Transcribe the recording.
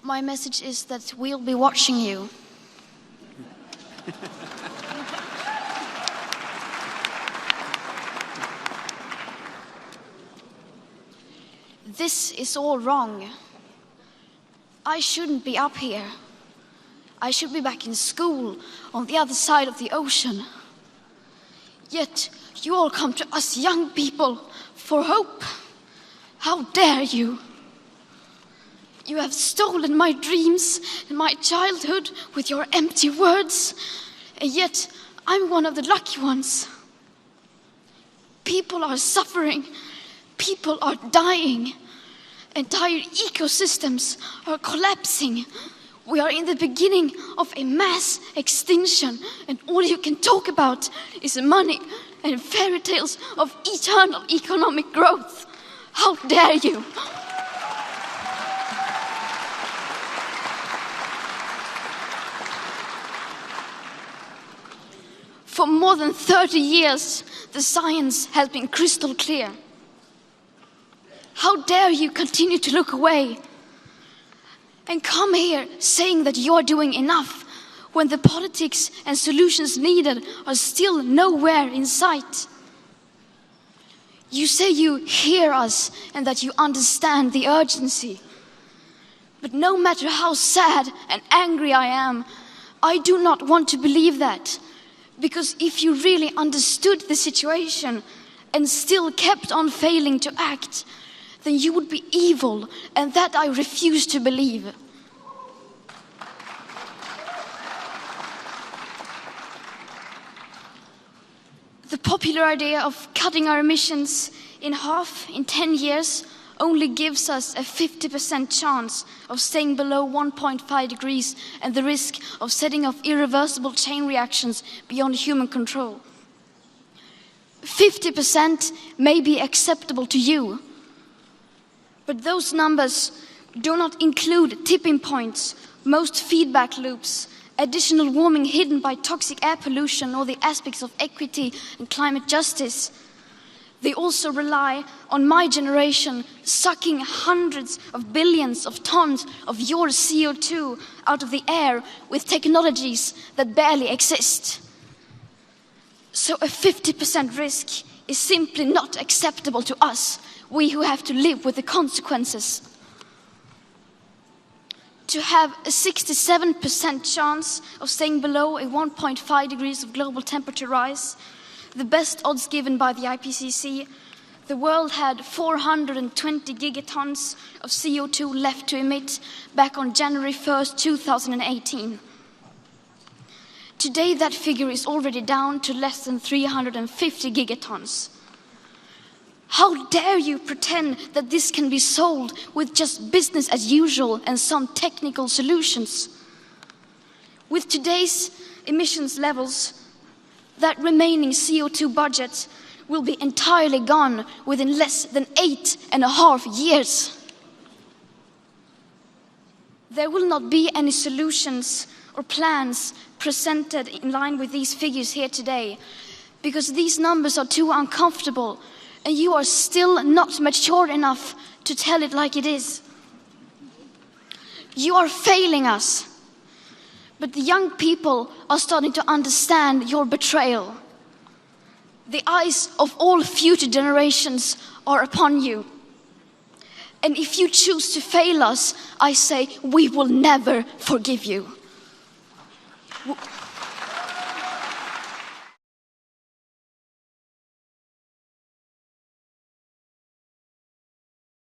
My message is that we'll be watching you. This is all wrong. I shouldn't be up here. I should be back in school on the other side of the ocean. Yet you all come to us young people for hope. How dare you? You have stolen my dreams and my childhood with your empty words, and yet I'm one of the lucky ones. People are suffering, people are dying, entire ecosystems are collapsing. We are in the beginning of a mass extinction, and all you can talk about is money and fairy tales of eternal economic growth. How dare you? For more than 30 years, the science has been crystal clear. How dare you continue to look away and come here saying that you're doing enough when the politics and solutions needed are still nowhere in sight? You say you hear us and that you understand the urgency. But no matter how sad and angry I am, I do not want to believe that. Because if you really understood the situation and still kept on failing to act, then you would be evil, and that I refuse to believe. The popular idea of cutting our emissions in half in 10 years only gives us a 50% chance of staying below 1.5 degrees and the risk of setting off irreversible chain reactions beyond human control. 50% may be acceptable to you, but those numbers do not include tipping points, most feedback loops, additional warming hidden by toxic air pollution, or the aspects of equity and climate justice. They also rely on my generation sucking hundreds of billions of tons of your CO2 out of the air with technologies that barely exist. So a 50% risk is simply not acceptable to us, we who have to live with the consequences. To have a 67% chance of staying below a 1.5 degrees of global temperature rise, the best odds given by the IPCC, the world had 420 gigatons of CO2 left to emit back on January 1st, 2018. Today, that figure is already down to less than 350 gigatons. How dare you pretend that this can be solved with just business as usual and some technical solutions? With today's emissions levels, that remaining CO2 budget will be entirely gone within less than 8.5 years. There will not be any solutions or plans presented in line with these figures here today, because these numbers are too uncomfortable and you are still not mature enough to tell it like it is. You are failing us. But the young people are starting to understand your betrayal. The eyes of all future generations are upon you. And if you choose to fail us, I say we will never forgive you.